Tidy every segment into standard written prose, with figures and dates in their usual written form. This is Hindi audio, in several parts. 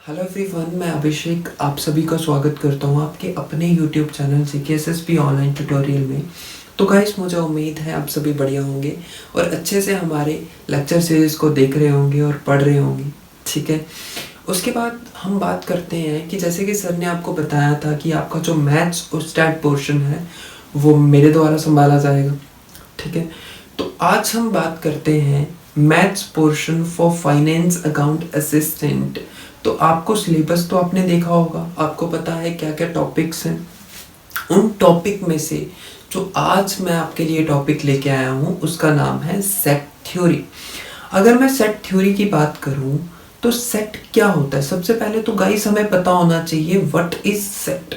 हेलो एवरीवन, मैं अभिषेक आप सभी का स्वागत करता हूँ आपके अपने YouTube channel CKSSP online tutorial में। तो गाइस, मुझे उम्मीद है आप सभी बढ़िया होंगे और अच्छे से हमारे लेक्चर सीरीज़ को देख रहे होंगे और पढ़ रहे होंगे। ठीक है, उसके बाद हम बात करते हैं कि जैसे कि सर ने आपको बताया था कि आपका जो मैथ्स और स्टैट पोर्शन है वो मेरे द्वारा संभाला जाएगा। ठीक है, तो आज हम बात करते हैं maths portion for finance account assistant. तो आपको सिलेबस तो आपने देखा होगा, आपको पता है क्या क्या टॉपिक्स हैं। उन टॉपिक में से जो आज मैं आपके लिए टॉपिक लेके आया हूँ उसका नाम है सेट थ्योरी। अगर मैं सेट थ्योरी की बात करूँ तो सेट क्या होता है, सबसे पहले तो गाइस हमें पता होना चाहिए व्हाट इज सेट।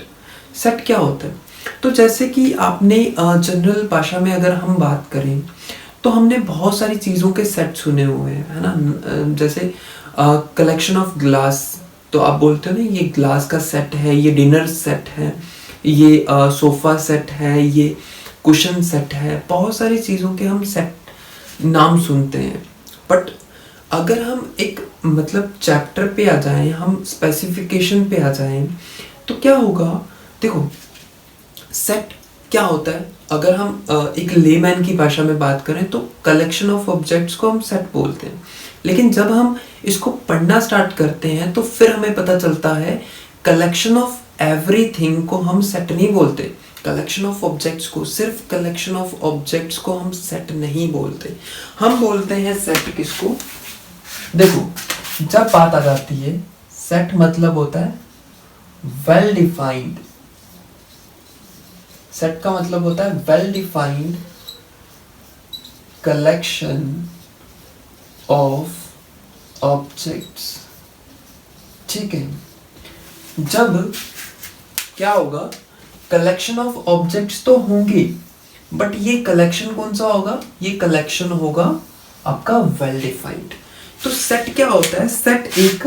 सेट क्या होता है? तो जैसे कि आपने जनरल भाषा में अगर हम बात करें तो हमने बहुत सारी चीज़ों के सेट सुने हुए हैं, है ना। जैसे कलेक्शन ऑफ ग्लास, तो आप बोलते हो ना ये ग्लास का सेट है, ये डिनर सेट है, ये सोफ़ा सेट है, ये कुशन सेट है। बहुत सारी चीज़ों के हम सेट नाम सुनते हैं। बट अगर हम एक मतलब चैप्टर पे आ जाएं, हम स्पेसिफिकेशन पे आ जाएं, तो क्या होगा? देखो, सेट क्या होता है? अगर हम एक लेमैन की भाषा में बात करें तो कलेक्शन ऑफ ऑब्जेक्ट्स को हम सेट बोलते हैं। लेकिन जब हम इसको पढ़ना स्टार्ट करते हैं तो फिर हमें पता चलता है कलेक्शन ऑफ एवरीथिंग को हम सेट नहीं बोलते। कलेक्शन ऑफ ऑब्जेक्ट्स को, सिर्फ कलेक्शन ऑफ ऑब्जेक्ट्स को हम सेट नहीं बोलते। हम बोलते हैं सेट किसको? देखो, जब बात आ जाती है, सेट मतलब होता है वेल डिफाइंड। सेट का मतलब होता है well defined collection of objects. ठीक है, जब क्या होगा, कलेक्शन ऑफ ऑब्जेक्ट्स तो होंगे, बट ये कलेक्शन कौन सा होगा? ये कलेक्शन होगा आपका वेल डिफाइंड। तो सेट क्या होता है? सेट एक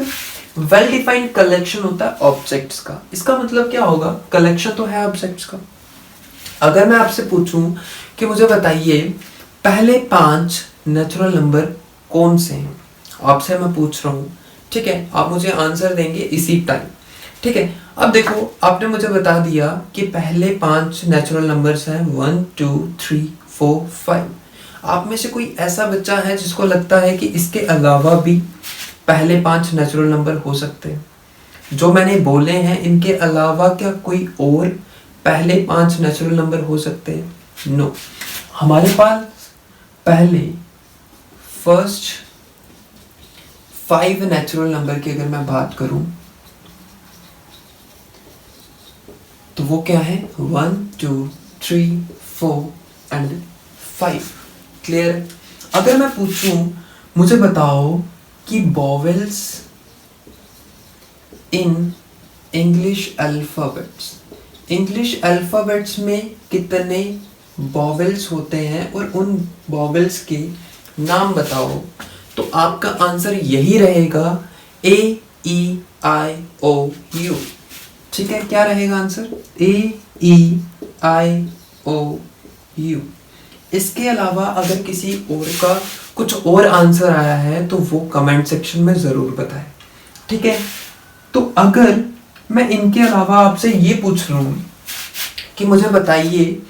वेल डिफाइंड कलेक्शन होता है ऑब्जेक्ट्स का। इसका मतलब क्या होगा? कलेक्शन तो है ऑब्जेक्ट्स का। अगर मैं आपसे पूछूं कि मुझे बताइए पहले 5 नेचुरल नंबर कौन से हैं, आपसे मैं पूछ रहा हूँ। ठीक है, आप मुझे आंसर देंगे इसी टाइम। ठीक है, अब देखो, आपने मुझे बता दिया कि पहले 5 नेचुरल नंबर्स हैं 1 2 3 4 5। आप में से कोई ऐसा बच्चा है जिसको लगता है कि इसके अलावा भी पहले 5 नेचुरल नंबर हो सकते हैं? जो मैंने बोले हैं इनके अलावा क्या कोई और पहले 5 नेचुरल नंबर हो सकते हैं? नो। हमारे पास पहले फर्स्ट 5 नेचुरल नंबर की अगर मैं बात करूं तो वो क्या है? 1 2 3 4 एंड 5। क्लियर? अगर मैं पूछूं, मुझे बताओ कि vowels in English alphabets, English alphabets में कितने वॉवेल्स होते हैं और उन वॉवेल्स के नाम बताओ। तो आपका आंसर यही रहेगा AEIOU। ठीक है, क्या रहेगा आंसर? AEIOU। इसके अलावा अगर किसी और का कुछ और आंसर आया है तो वो कमेंट सेक्शन में जरूर बताएं। ठीक है, तो अगर मैं इनके अलावा आपसे ये पूछ रहा हूं कि मुझे बताइए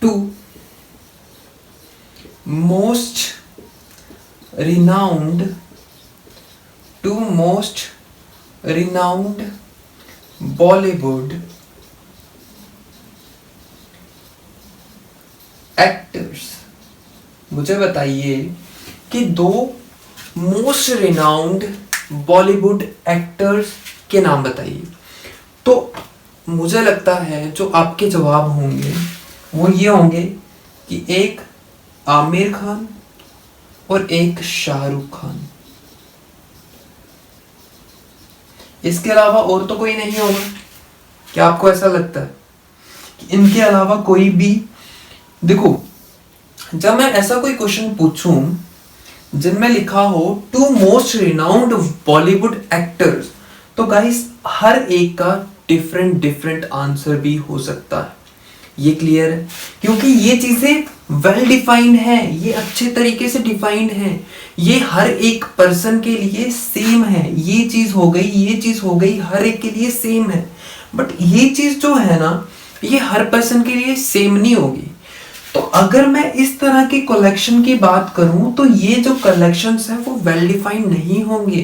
two most renowned Bollywood actors, मुझे बताइए कि 2 मोस्ट रिनाउंड बॉलीवुड एक्टर्स के नाम बताइए। तो मुझे लगता है जो आपके जवाब होंगे वो ये होंगे कि एक आमिर खान और एक शाहरुख खान। इसके अलावा और तो कोई नहीं होगा। क्या आपको ऐसा लगता है कि इनके अलावा कोई भी? देखो, जब मैं ऐसा कोई क्वेश्चन पूछूं जिनमें लिखा हो 2 मोस्ट रिनाउंड बॉलीवुड एक्टर्स, तो गाइस हर एक का डिफरेंट आंसर भी हो सकता है। ये क्लियर है, क्योंकि ये चीजें वेल डिफाइंड है, ये अच्छे तरीके से डिफाइंड है, ये हर एक पर्सन के लिए सेम है। ये चीज हो गई, ये चीज हो गई, हर एक के लिए सेम है। बट ये चीज जो है ना, ये हर पर्सन के लिए सेम नहीं होगी। तो अगर मैं इस तरह की कलेक्शन की बात करूं तो ये जो कलेक्शंस है वो वेल डिफाइंड नहीं होंगे।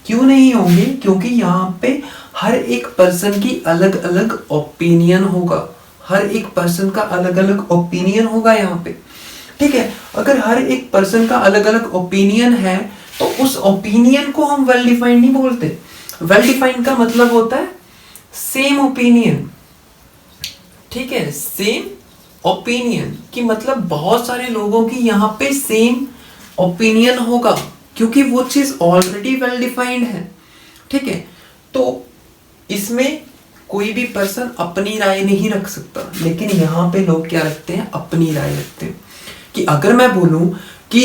क्यों नहीं होंगे? क्योंकि यहाँ पे हर एक पर्सन की अलग अलग ओपिनियन होगा, हर एक पर्सन का अलग अलग ओपिनियन होगा यहाँ पे। ठीक है, अगर हर एक पर्सन का अलग अलग ओपिनियन है तो उस ओपिनियन को हम वेल डिफाइंड नहीं बोलते। वेल डिफाइंड का मतलब होता है सेम ओपिनियन। ठीक है, सेम ओपिनियन की मतलब बहुत सारे लोगों की यहाँ पे सेम ओपिनियन होगा, क्योंकि वो चीज ऑलरेडी वेल डिफाइंड है। ठीक है, तो इसमें कोई भी पर्सन अपनी राय नहीं रख सकता, लेकिन यहाँ पे लोग क्या रखते हैं? अपनी राय रखते हैं। कि अगर मैं बोलूं कि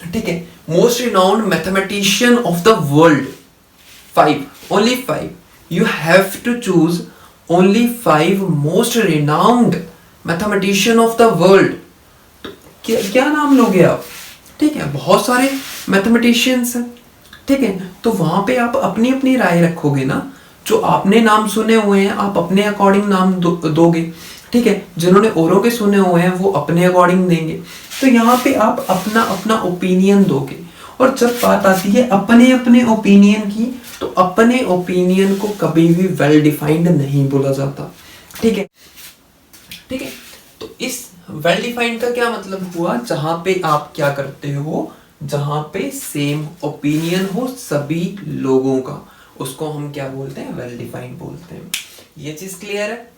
ठीक है, most renowned mathematician of the world 5, only 5, you have to choose only 5 most renowned mathematician of the world. क्या नाम लोगे आप? ठीक है, बहुत सारे मैथमेटिशियंस हैं। ठीक है, तो वहां पे आप अपनी अपनी राय रखोगे ना, जो आपने नाम सुने हुए हैं आप अपने अकॉर्डिंग नाम दोगे। ठीक है, जिन्होंने औरों के सुने हुए हैं वो अपने अकॉर्डिंग देंगे। तो यहाँ पे आप अपना अपना ओपिनियन दोगे। और जब बात आती है अपने अपने ओपिनियन की, तो अपने ओपिनियन को कभी भी वेल डिफाइंड नहीं बोला जाता। ठीक है, ठीक है, तो इस वेल डिफाइंड का क्या मतलब हुआ? जहां पे आप क्या करते हो, जहां पे सेम ओपिनियन हो सभी लोगों का, उसको हम क्या बोलते हैं? वेल डिफाइंड बोलते हैं। ये चीज क्लियर है?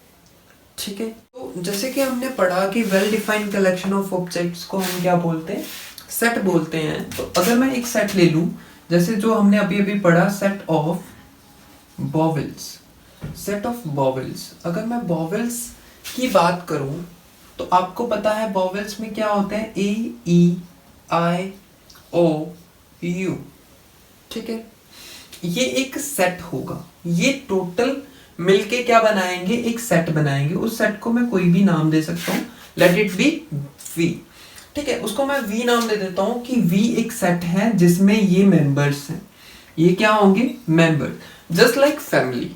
ठीक है, तो जैसे कि हमने पढ़ा कि well defined collection of objects को हम क्या बोलते हैं? सेट बोलते हैं। तो अगर मैं एक सेट ले लूं, जैसे जो हमने अभी अभी पढ़ा, set of vowels, set of vowels. अगर मैं वॉवेल्स की बात करूं तो आपको पता है वॉवेल्स में क्या होते हैं? ए, ई, आई, ओ, यू। ठीक है, ये एक सेट होगा। ये टोटल मिलके क्या बनाएंगे? एक सेट बनाएंगे। उस सेट को मैं कोई भी नाम दे सकता हूँ, लेट इट बी वी। ठीक है, उसको मैं वी नाम दे देता हूँ कि वी एक सेट है जिसमें ये मेंबर्स हैं। ये क्या होंगे? Member, just like family.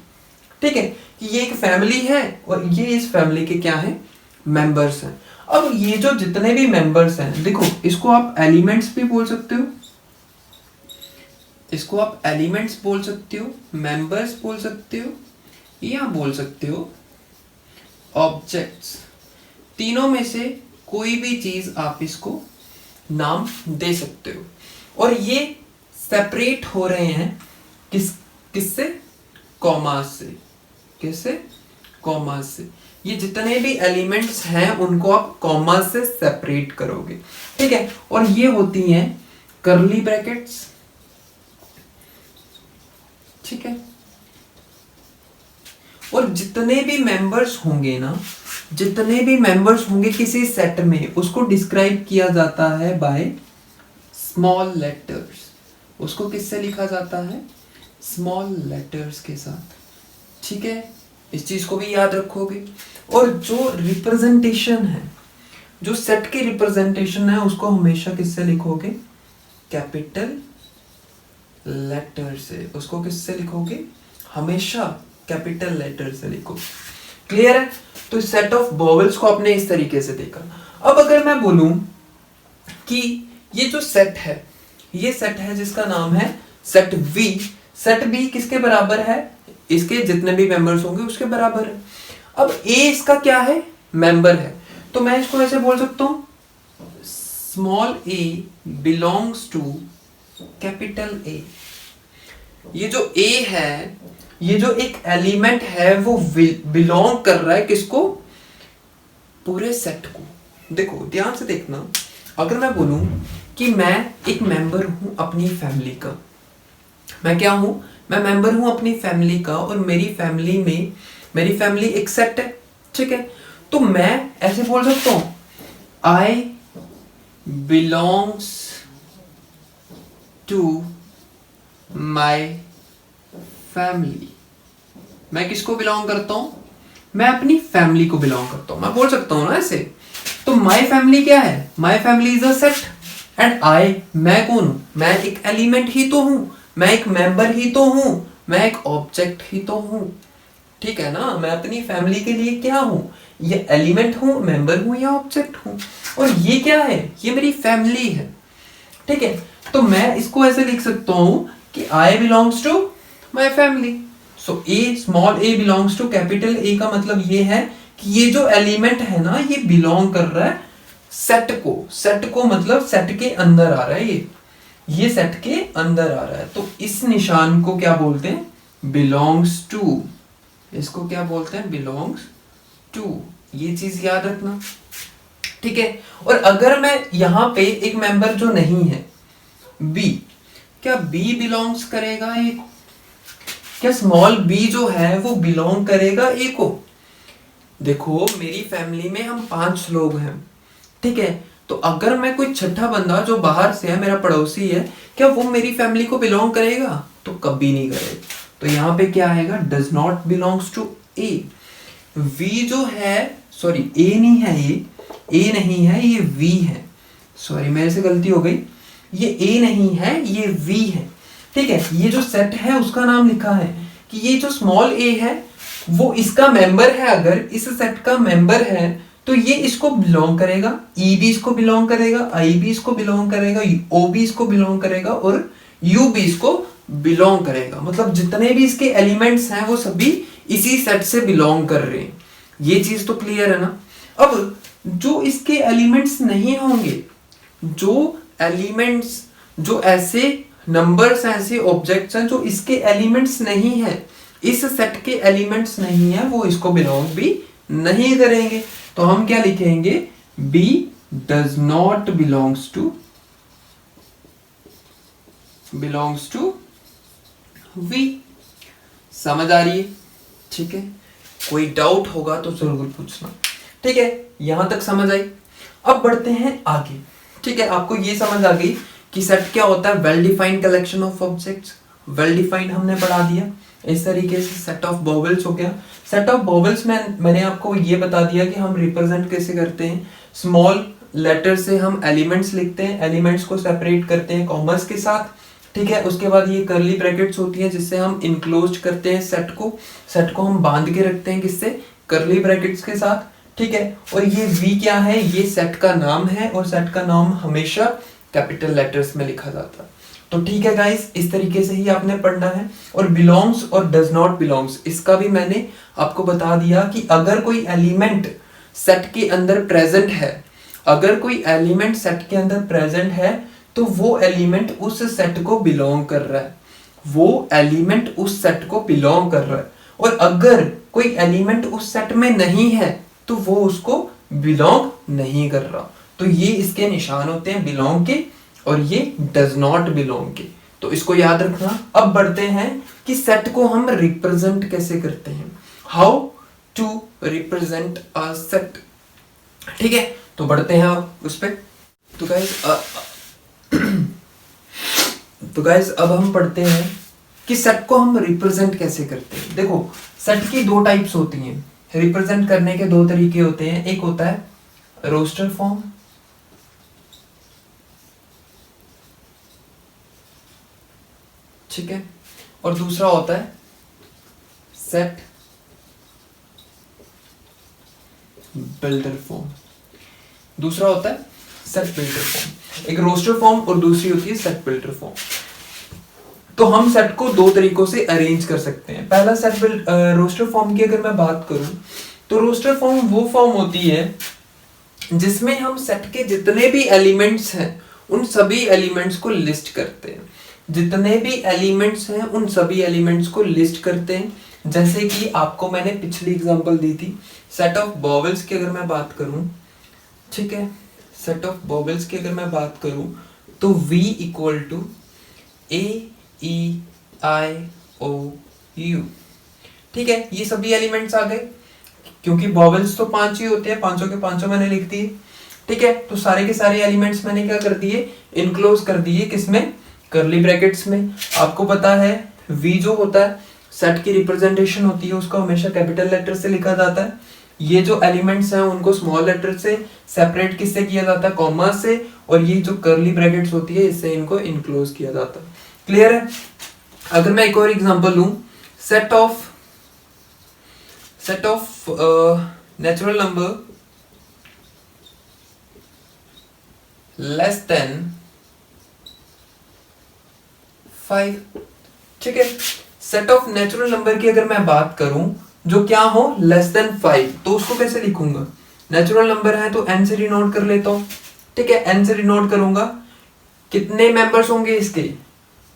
ठीक है, कि ये एक फैमिली है और ये इस फैमिली के क्या है? मेंबर्स हैं। अब ये जो जितने भी मेंबर्स हैं, देखो इसको आप एलिमेंट्स भी बोल सकते हो, इसको आप एलिमेंट्स बोल सकते हो, मेंबर्स बोल सकते हो, या बोल सकते हो ऑब्जेक्ट्स। तीनों में से कोई भी चीज आप इसको नाम दे सकते हो। और ये सेपरेट हो रहे हैं किससे? कॉमास से। किससे? कॉमास से। ये जितने भी एलिमेंट्स हैं उनको आप कॉमास से सेपरेट करोगे। ठीक है, और ये होती हैं कर्ली ब्रैकेट्स। ठीक है, और जितने भी मेंबर्स होंगे ना, जितने भी मेंबर्स होंगे किसी सेट में, उसको डिस्क्राइब किया जाता है बाय स्मॉल लेटर्स। उसको किससे लिखा जाता है? स्मॉल लेटर्स के साथ। ठीक है, इस चीज को भी याद रखोगे। और जो रिप्रेजेंटेशन है, जो सेट की रिप्रेजेंटेशन है, उसको हमेशा किससे लिखोगे? कैपिटल लेटर से। उसको किससे लिखोगे? हमेशा कैपिटल लेटर से लिखो। क्लियर है? तो सेट ऑफ वॉवेल्स को आपने इस तरीके से देखा। अब अगर मैं बोलूं कि ये जो सेट है, ये सेट है जिसका नाम है सेट वी। सेट बी किसके बराबर है? इसके जितने भी मेंबर्स होंगे उसके बराबर है। अब ए इसका क्या है? मेंबर है। तो मैं इसको ऐसे बोल सकता हूं, small A belongs to capital A. ये जो ए है, ये जो एक एलिमेंट है, वो बिलोंग कर रहा है किसको? पूरे सेट को। देखो ध्यान से देखना, अगर मैं बोलूं कि मैं एक मेंबर हूं अपनी फैमिली का, मैं क्या हूं? मैं मेंबर हूं अपनी फैमिली का, और मेरी फैमिली एक सेट है। ठीक है, तो मैं ऐसे बोल सकता हूं, आई बिलोंग्स टू माई फैमिली। मैं किसको बिलोंग करता हूं? मैं अपनी फैमिली को बिलोंग करता हूं, मैं बोल सकता हूं ना ऐसे। तो माई फैमिली क्या है, my family is a set and I, मैं कौन हूं, मैं एक एलिमेंट ही तो हूं, मैं एक मेंबर ही तो हूं, मैं एक ऑब्जेक्ट ही तो हूं। ठीक है ना, मैं अपनी फैमिली के लिए क्या हूं, ये एलिमेंट हूं, मेंबर हूं या ऑब्जेक्ट हूं। और ये क्या है, ये मेरी फैमिली है। ठीक है, तो मैं इसको ऐसे लिख सकता हूं कि I belongs to my family. So A, small A belongs to capital A का मतलब ये है कि ये जो एलिमेंट है ना, ये बिलोंग कर रहा है सेट को। सेट को मतलब सेट के अंदर आ रहा है, ये सेट के अंदर आ रहा है। तो इस निशान को क्या बोलते हैं, बिलोंग्स टू। इसको क्या बोलते हैं, बिलोंग्स टू। ये चीज याद रखना। ठीक है, और अगर मैं यहां पे एक मेंबर जो नहीं है बी, क्या बी बिलोंग्स करेगा ए को, क्या स्मॉल बी जो है वो बिलोंग करेगा ए को। देखो मेरी फैमिली में हम 5 लोग हैं। ठीक है, तो अगर मैं कोई छठा बंदा जो बाहर से है, मेरा पड़ोसी है, क्या वो मेरी फैमिली को बिलोंग करेगा, तो कभी नहीं करेगा। तो यहां पे क्या आएगा, does not belongs to a. V जो है, सॉरी ए नहीं है, ये ए नहीं है, ये वी है। सॉरी मेरे से गलती हो गई, ये ए नहीं है, ये वी है। ठीक है, ये जो सेट है उसका नाम लिखा है कि ये जो स्मॉल ए है वो इसका मेंबर है। अगर इस सेट का मेंबर है तो ये इसको बिलोंग करेगा, ई भी इसको बिलोंग करेगा, आई भी इसको बिलोंग करेगा, ओ भी इसको बिलोंग करेगा और यू भी इसको बिलोंग करेगा। मतलब जितने भी इसके एलिमेंट्स हैं वो सभी इसी सेट से बिलोंग कर रहे हैं। ये चीज तो क्लियर है ना। अब जो इसके एलिमेंट्स नहीं होंगे, जो एलिमेंट्स, जो ऐसे नंबर्स, ऐसे ऑब्जेक्ट्स हैं जो इसके एलिमेंट्स नहीं है, इस सेट के एलिमेंट्स नहीं है, वो इसको बिलोंग भी नहीं करेंगे। तो हम क्या लिखेंगे, b does not belongs to v. समझ आ रही है? ठीक है, कोई डाउट होगा तो जरूर पूछना। ठीक है, यहां तक समझ आई। अब बढ़ते हैं आगे। ठीक है, आपको ये समझ आ गई कि सेट क्या होता है, well defined collection of objects. Well defined हमने पढ़ा दिया। इस तरीके से सेट ऑफ बॉबल्स हो गया। सेट ऑफ बॉबल्स में मैंने आपको ये बता दिया कि हम रिप्रेजेंट कैसे करते हैं। स्मॉल लेटर से हम एलिमेंट्स लिखते हैं, एलिमेंट्स को सेपरेट करते हैं कॉमर्स के साथ। ठीक है, उसके बाद ये कर्ली ब्रैकेट्स होती है जिससे हम इनक्लोज करते हैं सेट को हम बांध के रखते हैं किससे, कर्ली ब्रैकेट्स के साथ। ठीक है, और ये वी क्या है, ये सेट का नाम है और सेट का नाम हमेशा कैपिटल लेटर्स में लिखा जाता है। तो ठीक है गाइस, इस तरीके से ही आपने पढ़ना है। और बिलोंग्स और डज नॉट बिलोंग्स, इसका भी मैंने आपको बता दिया कि अगर कोई एलिमेंट सेट के अंदर प्रेजेंट है, अगर कोई एलिमेंट सेट के अंदर प्रेजेंट है तो वो एलिमेंट उस सेट को बिलोंग कर रहा है, वो एलिमेंट उस सेट को बिलोंग कर रहा है। और अगर कोई एलिमेंट उस सेट में नहीं है तो वो उसको बिलोंग नहीं कर रहा। तो ये इसके निशान होते हैं बिलोंग के और ये डज नॉट बिलोंग के। तो इसको याद रखना। अब बढ़ते हैं कि सेट को हम रिप्रेजेंट कैसे करते हैं, how to represent a set. ठीक है, तो बढ़ते हैं उस पे। तो गाइस अब हम पढ़ते हैं कि सेट को हम रिप्रेजेंट कैसे करते हैं। देखो सेट की 2 टाइप्स होती हैं, रिप्रेजेंट करने के 2 तरीके होते हैं। एक होता है रोस्टर फॉर्म, ठीक है, और दूसरा होता है सेट बिल्डर फॉर्म। दूसरा होता है सेट बिल्डर फॉर्म। एक रोस्टर फॉर्म और दूसरी होती है सेट बिल्डर फॉर्म। तो हम सेट को 2 तरीकों से अरेंज कर सकते हैं। पहला सेट रोस्टर फॉर्म की अगर मैं बात करूं तो रोस्टर फॉर्म वो फॉर्म होती है जिसमें हम सेट के जितने भी एलिमेंट्स हैं उन सभी एलिमेंट्स को लिस्ट करते हैं। जितने भी एलिमेंट्स हैं उन सभी एलिमेंट्स को लिस्ट करते हैं। जैसे कि आपको मैंने पिछली एग्जांपल दी थी सेट ऑफ बॉबल्स की अगर मैं बात करूं, ठीक है, सेट ऑफ बॉबल्स की अगर मैं बात करूं तो V इक्वल टू AEIOU। ठीक है, ये सभी एलिमेंट्स आ गए क्योंकि बॉबल्स तो 5 ही होते हैं, पांचों के पांचों मैंने लिख दिए। ठीक है, तो सारे के सारे एलिमेंट्स मैंने क्या कर दिए, इनक्लोज कर दिए, किसमें, कर्ली ब्रैकेट्स में। आपको पता है V जो होता है सेट की रिप्रेजेंटेशन होती है उसको हमेशा कैपिटल लेटर से लिखा जाता है। ये जो एलिमेंट्स हैं उनको स्मॉल लेटर से सेपरेट किससे किया जाता है, कॉमा से, और ये जो कर्ली ब्रैकेट्स होती है इससे इनको इनक्लोज किया जाता है। क्लियर है? अगर मैं एक और एग्जांपल लूं, set of natural number less than 5, ठीक है। सेट ऑफ नेचुरल नंबर की अगर मैं बात करूं जो क्या हो लेस देन 5, तो उसको कैसे लिखूंगा? नेचुरल नंबर है तो n से डिनोट कर लेता हूं, ठीक है। n से डिनोट करूंगा, कितने मेंबर्स होंगे इसके?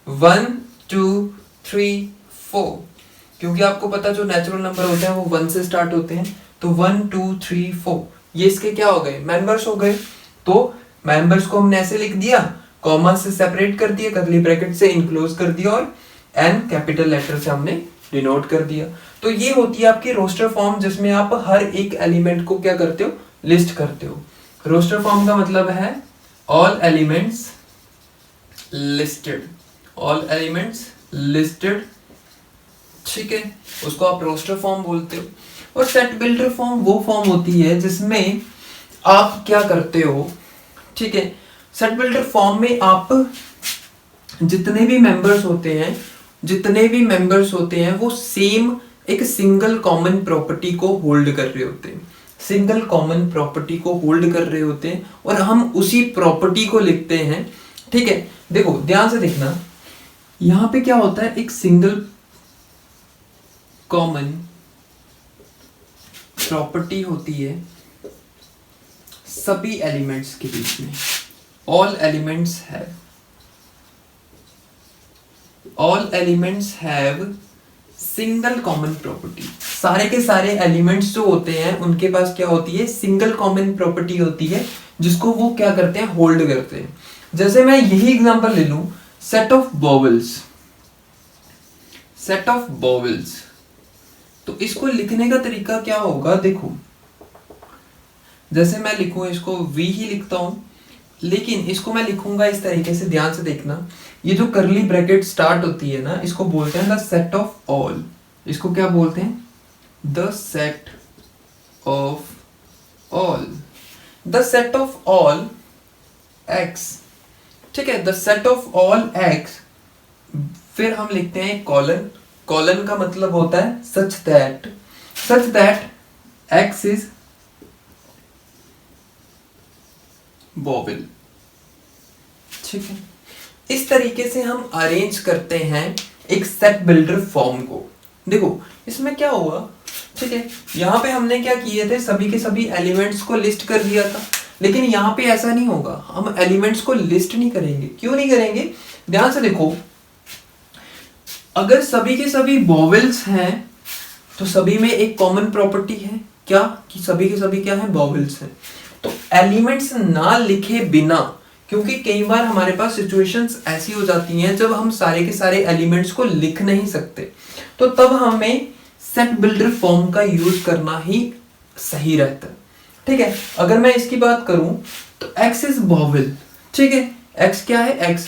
1 2 3 4, क्योंकि आपको पता जो नेचुरल नंबर होते हैं वो 1 से स्टार्ट होते हैं, तो 1 2 3 4 ये इसके क्या हो गए? मेंबर्स हो गए। तो मेंबर्स को हमने ऐसे लिख दिया, कॉमा से सेपरेट कर दिया, कर्ली ब्रैकेट से इनक्लोज कर दिया, और n कैपिटल लेटर से हमने डिनोट कर दिया। तो ये होती है आपकी रोस्टर फॉर्म, जिसमें आप हर एक एलिमेंट को क्या करते हो? लिस्ट करते हो। रोस्टर फॉर्म का मतलब है all elements listed, all elements listed, ठीक है, उसको आप रोस्टर फॉर्म बोलते हो। और सेट बिल्डर फॉर्म वो फॉर्म होती है जिसमें आप क्या करते हो, ठीक है। सेट बिल्डर फॉर्म में आप जितने भी मेंबर्स होते हैं वो सेम एक सिंगल कॉमन प्रॉपर्टी को होल्ड कर रहे होते हैं, सिंगल कॉमन प्रॉपर्टी को होल्ड कर रहे होते हैं, और हम उसी प्रॉपर्टी को लिखते हैं, ठीक है। देखो ध्यान से देखना, यहां पे क्या होता है, एक सिंगल कॉमन प्रॉपर्टी होती है सभी एलिमेंट्स के बीच में। All elements have single common property. सारे के सारे एलिमेंट्स जो होते हैं उनके पास क्या होती है? सिंगल कॉमन प्रॉपर्टी होती है, जिसको वो क्या करते हैं? होल्ड करते हैं। जैसे मैं यही एग्जांपल ले लूं, सेट ऑफ बॉवेल्स, तो इसको लिखने का तरीका क्या होगा? देखो, जैसे मैं लिखूं, इसको वी ही लिखता हूं, लेकिन इसको मैं लिखूंगा इस तरीके से, ध्यान से देखना। ये जो कर्ली ब्रैकेट स्टार्ट होती है ना, इसको बोलते हैं द सेट ऑफ ऑल। इसको क्या बोलते हैं? The set of all. The set of all x, ठीक है, the set of all x. फिर हम लिखते हैं कॉलन। कॉलन का मतलब होता है such that x is vowel, ठीक है। इस तरीके से हम अरेंज करते हैं एक सेट बिल्डर फॉर्म को। देखो इसमें क्या हुआ, ठीक है, यहां पे हमने क्या किए थे? सभी के सभी एलिमेंट्स को लिस्ट कर दिया था, लेकिन यहां पे ऐसा नहीं होगा, हम एलिमेंट्स को लिस्ट नहीं करेंगे। क्यों नहीं करेंगे? ध्यान से देखो, अगर सभी के सभी वॉवेल्स हैं तो सभी में एक कॉमन प्रॉपर्टी है, क्या? कि सभी के सभी क्या है? वॉवेल्स हैं। तो एलिमेंट्स ना लिखे बिना, क्योंकि कई बार हमारे पास सिचुएशंस ऐसी हो जाती हैं जब हम सारे के सारे एलिमेंट्स को लिख नहीं सकते, तो तब हमें सेट बिल्डर फॉर्म का यूज करना ही सही रहता है, ठीक है। अगर मैं इसकी बात करूं तो x इज वॉवेल, ठीक है, x क्या है? x।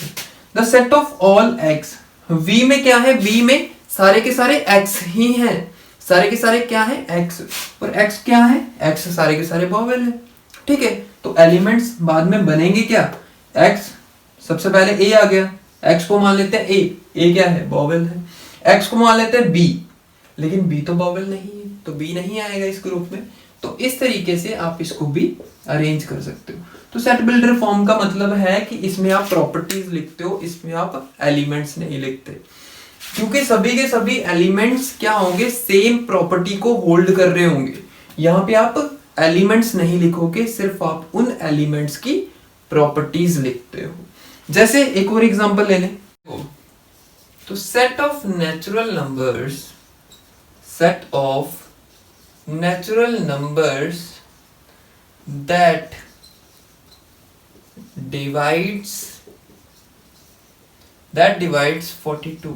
The set of all x, v में क्या है? v में सारे के सारे x ही हैं, सारे के सारे क्या है? x। और x क्या है? x सारे के सारे वॉवेल है, ठीक है। तो एलिमेंट्स बाद में बनेंगे क्या? x, सबसे पहले a आ गया, x को मान लेते हैं a क्या है? वॉवेल है। x को मान लेते हैं b, लेकिन b तो वॉवेल नहीं है, तो b नहीं आएगा इस ग्रुप में। तो इस तरीके से आप इसको भी अरेंज कर सकते हो। तो सेट बिल्डर फॉर्म का मतलब है कि इसमें आप प्रॉपर्टीज लिखते हो, इसमें आप एलिमेंट्स नहीं लिखते, क्योंकि सभी के सभी एलिमेंट्स क्या होंगे? सेम प्रॉपर्टी को होल्ड कर रहे होंगे। यहाँ पे आप एलिमेंट्स नहीं लिखोगे, सिर्फ आप उन एलिमेंट्स की प्रॉपर्टीज लिखते हो। जैसे एक और एग्जांपल ले लें, तो set of natural numbers that divides 42,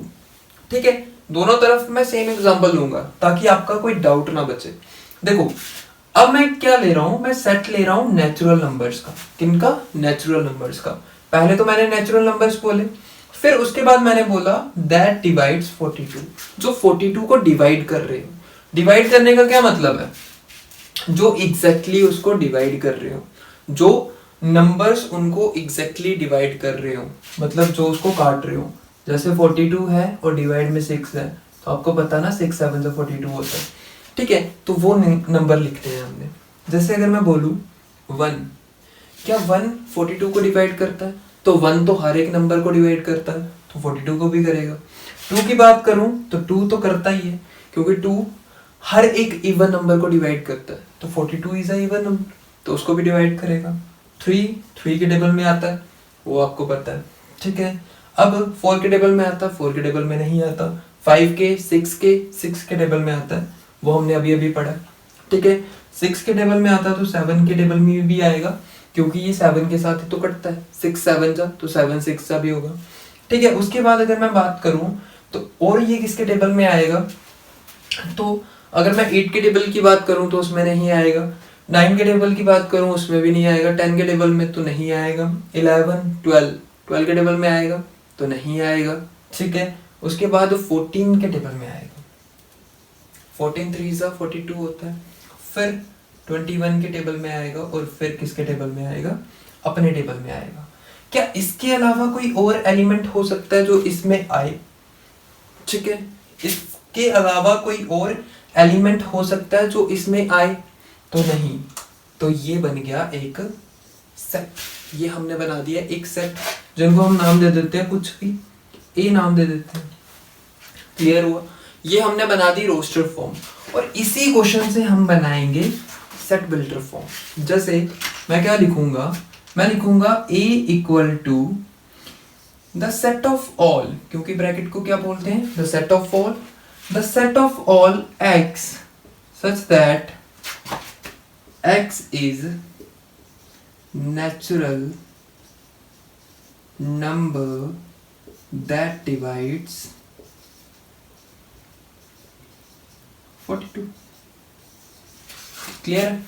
ठीक है। दोनों तरफ मैं सेम एग्जांपल लूंगा ताकि आपका कोई डाउट ना बचे। देखो अब मैं क्या ले रहा हूं? मैं सेट ले रहा हूं नेचुरल नंबर्स का। किनका? नेचुरल नंबर्स का। पहले तो मैंने नेचुरल नंबर्स बोले, फिर उसके बाद मैंने बोला दैट डिवाइड्स 42, जो 42 को डिवाइड कर रहे हो। डिवाइड करने का क्या मतलब है? जो एग्जैक्टली उसको डिवाइड कर रहे हो, जो नंबर्स उनको एग्जैक्टली डिवाइड कर रहे हो, मतलब जो उसको काट रहे हो। जैसे 42 है और डिवाइड में 6 है, तो आपको पता ना 6 7 से 42 होता है, ठीक है। तो वो नंबर लिखते हैं हमने। जैसे अगर मैं बोलूं 1, क्या 1 42 को डिवाइड करता है? तो 1 तो हर एक नंबर को डिवाइड करता है, तो 42 को भी करेगा। 2 की बात करूं तो 2 तो करता ही है, क्योंकि 2 हर एक इवन नंबर को डिवाइड करता है, तो 42 इज अ इवन नंबर, तो उसको भी डिवाइड करेगा। 3 के टेबल में आता है, वो आपको पता है, ठीक है। अब 4 के टेबल में आता है, 4 के टेबल में नहीं आता। 5 के 6 के टेबल में आता है, वो हमने अभी अभी पढ़ा, ठीक है। 6 के टेबल में आता है तो 7 के टेबल में भी आएगा, क्योंकि ये 7 के साथ ही तो कटता है। 6 7 जा तो 7 6 जा भी होगा, ठीक है। उसके बाद अगर मैं बात करूं तो और ये किसके टेबल में आएगा, तो अगर मैं 8 के टेबल की बात करूं तो उसमें नहीं आएगा। 9 के टेबल की बात करूं उसमें भी नहीं आएगा। 10 के टेबल में तो नहीं आएगा। 11 12 के टेबल में आएगा तो नहीं आएगा, ठीक है। उसके बाद 14 के टेबल में आएगा। 14 3 जा 42 होता है। फिर 21 के टेबल में आएगा, और फिर किसके टेबल में आएगा? अपने टेबल में आएगा। क्या इसके अलावा कोई और एलिमेंट हो सकता है जो इसमें आए? ठीक है, इसके अलावा कोई और एलिमेंट हो सकता है जो इसमें आए? तो नहीं। तो ये बन गया एक सेट। ये हमने बना दिया एक सेट, जिनको हम नाम दे देते हैं कुछ भी, ए नाम दे देते हैं। क्लियर हुआ? ये हमने बना दी रोस्टर फॉर्म, और इसी क्वेश्चन से हम बनाएंगे सेट बिल्डर फॉर्म। जैसे मैं क्या लिखूंगा? मैं लिखूंगा a equal to the set of all, क्योंकि ब्रैकेट को क्या बोलते हैं? The set of all, the set of all x such that x is natural number that divides 42। Clear?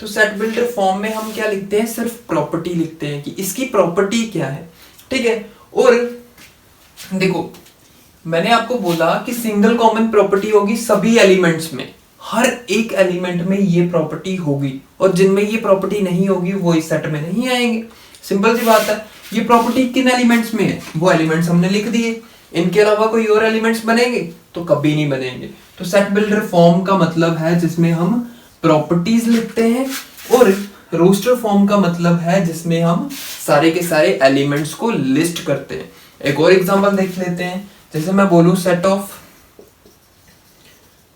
तो सेट बिल्डर फॉर्म में हम क्या लिखते हैं? सिर्फ प्रॉपर्टी लिखते हैं कि इसकी प्रॉपर्टी क्या है, ठीक है। और देखो, मैंने आपको बोला कि सिंगल कॉमन प्रॉपर्टी होगी सभी एलिमेंट्स में, हर एक एलिमेंट में ये प्रॉपर्टी होगी, और जिनमें ये प्रॉपर्टी नहीं होगी वो इस सेट में नहीं आएंगे। सिंपल सी बात है। ये प्रॉपर्टी किन एलिमेंट्स में है? वो एलिमेंट्स हमने लिख दिए। इनके अलावा कोई और एलिमेंट्स बनेंगे? तो कभी नहीं बनेंगे। तो सेट बिल्डर फॉर्म का मतलब है जिसमें हम प्रॉपर्टीज लिखते हैं, और रोस्टर फॉर्म का मतलब है जिसमें हम सारे के सारे एलिमेंट्स को लिस्ट करते हैं। एक और एग्जांपल देख लेते हैं। जैसे मैं बोलूं set of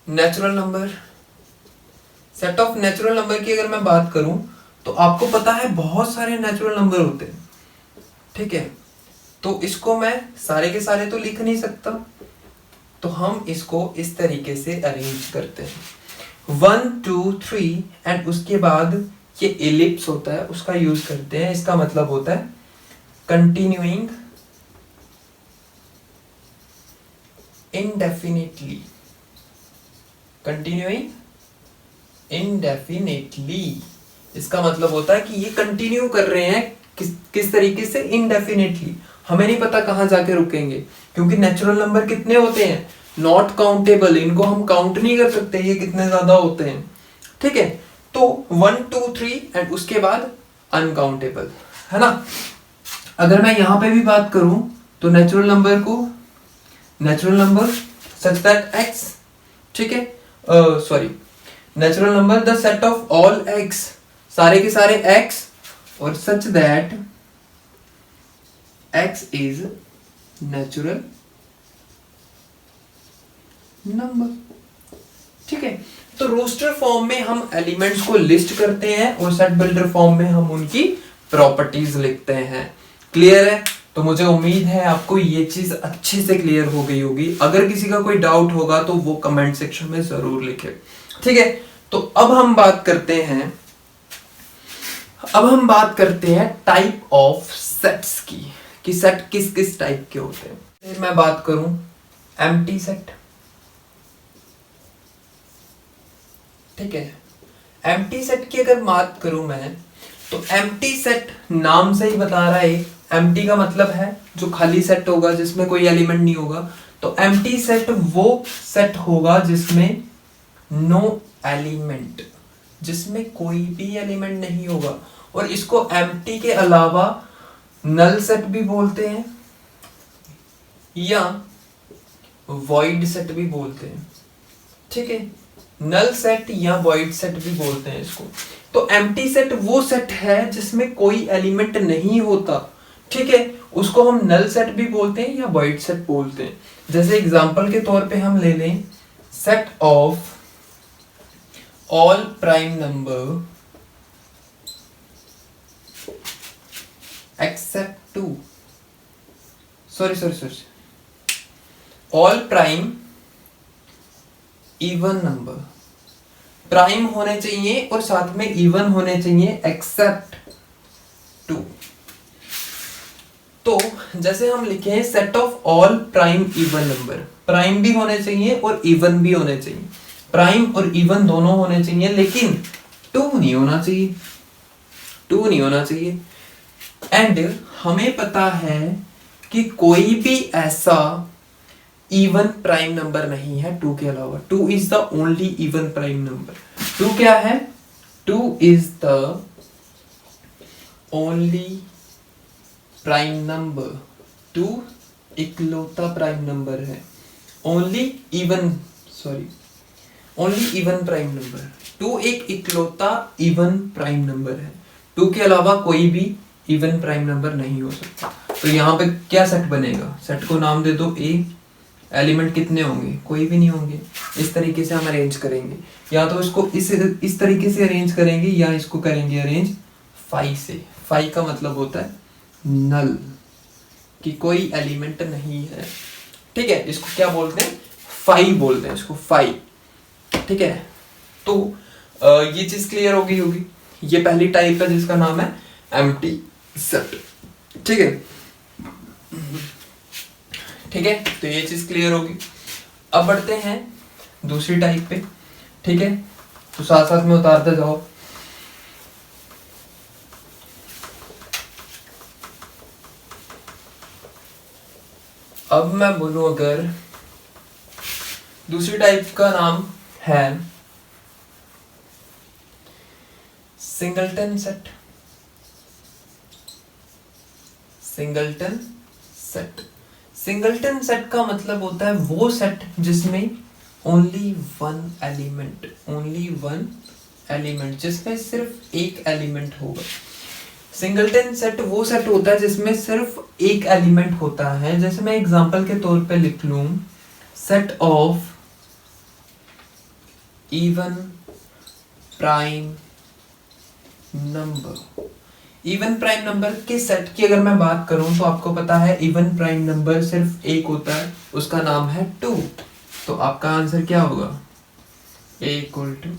natural number, set of natural number की अगर मैं बात करूं तो आपको पता है बहुत सारे नेचुरल नंबर होते हैं, ठीक है। तो इसको मैं सारे के सारे तो लिख नहीं सकता, तो हम इसको इस तरीके से अरेंज करते हैं 1 2 3, एंड उसके बाद ये एलिप्स होता है उसका यूज करते हैं। इसका मतलब होता है कंटिन्यूइंग indefinitely, कंटिन्यूइंग indefinitely। इसका मतलब होता है कि ये कंटिन्यू कर रहे हैं किस तरीके से? indefinitely। हमें नहीं पता कहां जाके रुकेंगे, क्योंकि नेचुरल नंबर कितने होते हैं? Not countable. इनको हम काउंट नहीं कर सकते ये कितने ज्यादा होते हैं, ठीक है। तो 1 2 3 एंड उसके बाद अनकाउंटेबल, है ना। अगर मैं यहां पे भी बात करूं तो नेचुरल नंबर को, natural number such that x, ठीक है, sorry, natural number the set of all x, सारे के सारे x, और such that x is natural number, ठीक है। तो रोस्टर फॉर्म में हम एलिमेंट्स को लिस्ट करते हैं, और सेट बिल्डर फॉर्म में हम उनकी प्रॉपर्टीज लिखते हैं। क्लियर है? तो मुझे उम्मीद है आपको ये चीज अच्छे से क्लियर हो गई होगी। अगर किसी का कोई डाउट होगा तो वो कमेंट सेक्शन में जरूर लिखे, ठीक है। तो अब हम बात करते हैं टाइप ऑफ सेट्स की, कि सेट किस किस टाइप के होते हैं। मैं बात करूं एम्प्टी सेट, ठीक है। एम्प्टी सेट की अगर बात करूं मैं, तो एम्प्टी सेट नाम से ही बता रहा है एम्प्टी का मतलब है जो खाली सेट होगा जिसमें कोई एलिमेंट नहीं होगा। तो एम्प्टी सेट वो सेट होगा जिसमें नो एलिमेंट, जिसमें कोई भी एलिमेंट नहीं होगा। और इसको एम्प्टी के अलावा नल सेट भी बोलते हैं या वॉइड सेट भी बोलते हैं। ठीक है, नल सेट या वॉइड सेट भी बोलते हैं इसको। तो एम्प्टी सेट वो सेट है जिसमें कोई एलिमेंट नहीं होता। ठीक है, उसको हम नल सेट भी बोलते हैं या वॉइड सेट बोलते हैं। जैसे एग्जांपल के तौर पे हम ले लें set of all prime number except two, sorry all prime even number, prime होने चाहिए और साथ में इवन होने चाहिए एक्सेप्ट टू। तो जैसे हम लिखे हैं set of all prime even number, prime भी होने चाहिए और इवन भी होने चाहिए, प्राइम और इवन दोनों होने चाहिए, लेकिन टू नहीं होना चाहिए, टू नहीं होना चाहिए। एंड हमें पता है कि कोई भी ऐसा इवन प्राइम नंबर नहीं है टू के अलावा। Two is the only even prime number. Two क्या है? Two is the only prime number. Two इकलौता प्राइम नंबर है। Only even prime number. Two एक इकलौता इवन प्राइम नंबर है। टू के अलावा कोई भी इवन प्राइम नंबर नहीं हो सकता। तो यहाँ पे क्या सेट बनेगा? सेट को नाम दे दो ए। एलिमेंट कितने होंगे? कोई भी नहीं होंगे। इस तरीके से हम अरेंज करेंगे, या तो इसको इस तरीके से अरेंज करेंगे या इसको करेंगे अरेंज फाई से। फाई का मतलब होता है नल, कि कोई एलिमेंट नहीं है। ठीक है, इसको क्या बोलते हैं? फाई बोलते हैं इसको, फाई। ठीक है, तो ये चीज क्लियर हो गई होगी। ये पहली टाइप है जिसका नाम है एम्प्टी सेट। ठीक है, ठीक है, तो ये चीज क्लियर होगी। अब बढ़ते हैं दूसरी टाइप पे। ठीक है, तो साथ साथ में उतारते जाओ। अब मैं बोलूं अगर दूसरी टाइप का नाम है singleton set. Singleton set. Singleton set का मतलब होता है वो सेट जिसमें ओनली वन एलिमेंट, जिसमें सिर्फ एक एलिमेंट होगा। सिंगलटन सेट वो सेट होता है जिसमें सिर्फ एक एलिमेंट होता है। जैसे मैं एग्जांपल के तौर पे लिख लूं set of even prime number. Even prime number के सेट की अगर मैं बात करूं तो आपको पता है इवन प्राइम नंबर सिर्फ एक होता है, उसका नाम है 2। तो आपका आंसर क्या होगा? a equal to.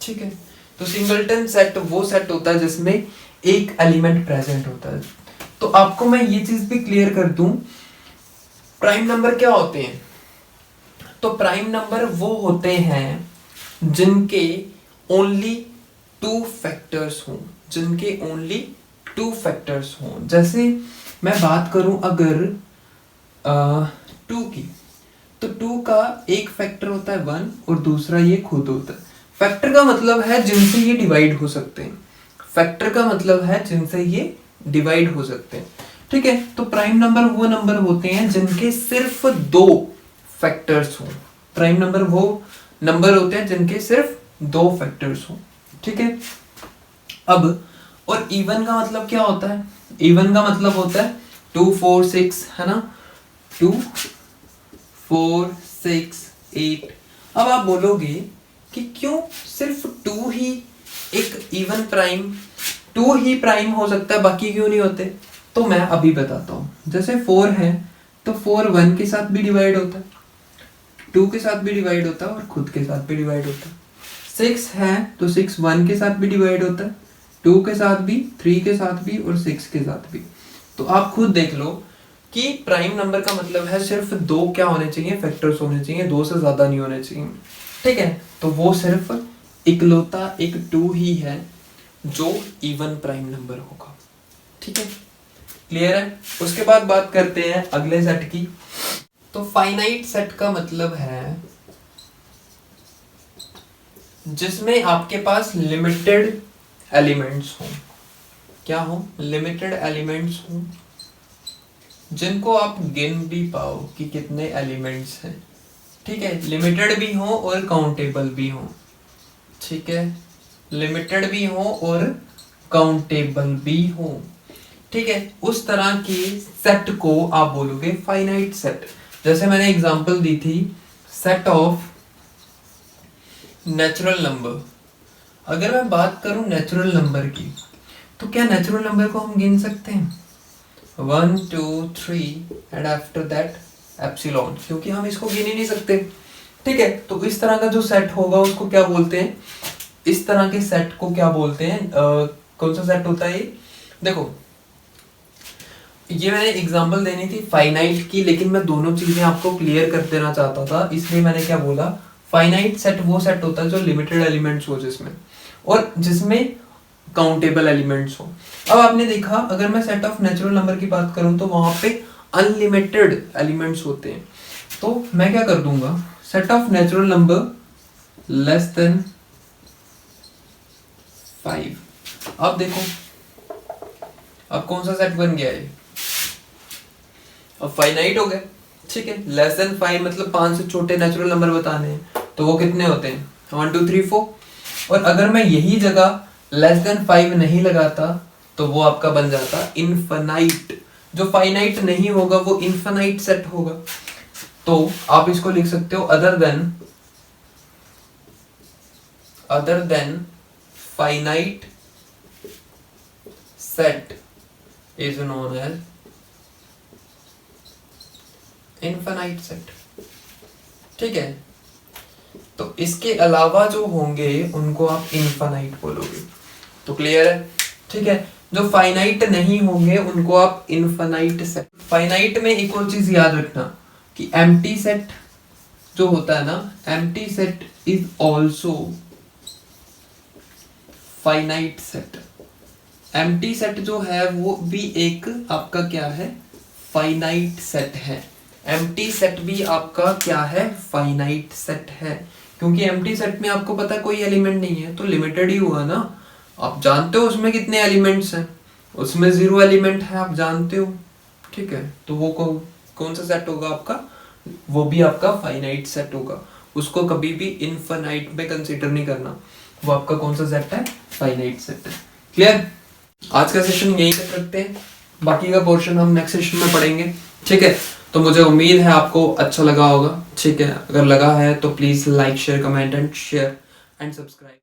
ठीक है, तो सिंगलटन सेट वो सेट होता है जिसमें एक एलिमेंट प्रेजेंट होता है। तो आपको मैं ये चीज भी क्लियर कर दूं, प्राइम नंबर क्या होते हैं? तो प्राइम नंबर वो होते हैं जिनके ओनली टू फैक्टर्स हों, जिनके ओनली टू फैक्टर्स हों। जैसे मैं बात करूं अगर 2 की, तो 2 का एक फैक्टर होता है 1 और दूसरा ये खुद होता है। फैक्टर का मतलब है जिनसे ये डिवाइड हो सकते हैं। फैक्टर का मतलब है जिनसे ये डिवाइड हो सकते हैं। ठीक है, तो प्राइम नंबर वो नंबर होते हैं जिनके सिर्फ 2 फैक्टर्स हों। प्राइम नंबर वो नंबर होते हैं जिनके सिर्फ 2 फैक्टर्स हों। ठीक है, अब और इवन का मतलब क्या होता है? इवन का मतलब होता है 2 4 6, है ना? 2 4 6 8। अब आप बोलोगे कि क्यों सिर्फ 2 ही एक इवन प्राइम, 2 ही प्राइम हो सकता है, बाकी क्यों नहीं होते? तो मैं अभी बताता हूं। जैसे 4 है तो 4 1 के साथ भी डिवाइड होता है, 2 के साथ भी डिवाइड होता है और खुद के साथ भी डिवाइड होता है। 6 है तो 6 1 के साथ भी डिवाइड होता है, 2 के साथ भी, 3 के साथ भी और 6 के साथ भी। तो आप खुद देख लो कि प्राइम नंबर का मतलब है सिर्फ 2 क्या होने चाहिए? फैक्टर्स होने चाहिए, 2 से ज्यादा नहीं होने चाहिए। ठीक है, तो वो सिर्फ इकलौता एक 2 ही है जो इवन प्राइम नंबर होगा। ठीक है, क्लियर है। उसके बाद बात करते हैं अगले सेट की। तो फाइनाइट सेट का मतलब है जिसमें आपके पास लिमिटेड एलिमेंट्स हों। क्या हो? लिमिटेड एलिमेंट्स हों जिनको आप गिन भी पाओ कि कितने एलिमेंट्स हैं। ठीक है, लिमिटेड भी हो और काउंटेबल भी हो। ठीक है, लिमिटेड भी हो और काउंटेबल भी हो। ठीक है, उस तरह के सेट को आप बोलोगे फाइनाइट सेट। जैसे मैंने एग्जांपल दी थी सेट ऑफ नेचुरल नंबर। अगर मैं बात करूं नेचुरल नंबर की, तो क्या नेचुरल नंबर को हम गिन सकते हैं? 1 2 3 एंड आफ्टर दैट एप्सिलॉन, क्योंकि हम इसको गिन ही नहीं सकते। ठीक है, तो इस तरह का जो सेट होगा उसको क्या बोलते हैं? इस तरह के सेट को क्या बोलते हैं? कौन सा सेट होता है ये? देखो, ये मैंने एग्जांपल देनी थी फाइनाइट की, लेकिन मैं दोनों चीजें आपको क्लियर कर देना चाहता था, इसलिए मैंने क्या बोला, फाइनाइट सेट वो सेट होता है जो लिमिटेड एलिमेंट्स हो जिसमें, और जिसमें काउंटेबल एलिमेंट्स हो। अब आपने देखा, अगर मैं सेट ऑफ नेचुरल नंबर की बात करूं तो वहां पे अनलिमिटेड एलिमेंट्स होते हैं। तो मैं क्या कर दूंगा, set of natural number less than 5। अब देखो, अब कौन सा सेट बन गया है? अब फाइनाइट हो गया। ठीक है, लेस देन 5 मतलब 5 से छोटे नेचुरल नंबर बताने हैं, तो वो कितने होते हैं? 1 2 3 4। और अगर मैं यही जगह लेस देन 5 नहीं लगाता तो वो आपका बन जाता इनफाइनाइट। जो फाइनाइट नहीं होगा वो इनफाइनाइट सेट होगा। तो आप इसको लिख सकते हो other than finite set is known as infinite set. ठीक है, तो इसके अलावा जो होंगे उनको आप इनफाइनाइट बोलोगे। तो क्लियर है? ठीक है, जो फाइनाइट नहीं होंगे उनको आप इनफाइनाइट सेट। फाइनाइट में एक और चीज याद रखना कि एम्प्टी सेट जो होता है ना, empty set is also finite set. Empty set जो है वो भी एक आपका क्या है? फाइनाइट सेट है। एम्प्टी सेट भी आपका क्या है? फाइनाइट सेट है, क्योंकि एम्प्टी सेट में आपको पता है कोई एलिमेंट नहीं है, तो लिमिटेड ही हुआ ना। आप जानते हो उसमें कितने एलिमेंट्स हैं, उसमें 0 एलिमेंट है, आप जानते हो। ठीक है, तो वो कौन सा सेट होगा आपका? वो भी आपका फाइनाइट सेट होगा। उसको कभी भी इनफाइनाइट में कंसीडर नहीं करना। वो आपका कौन सा सेट है? फाइनाइट सेट है। क्लियर? आज का सेशन यहीं तक रखते हैं, बाकी का पोर्शन हम नेक्स्ट सेशन में पढ़ेंगे। ठीक है, तो मुझे उम्मीद है आपको अच्छा लगा होगा। ठीक है, अगर लगा है तो please like share comment and share and subscribe.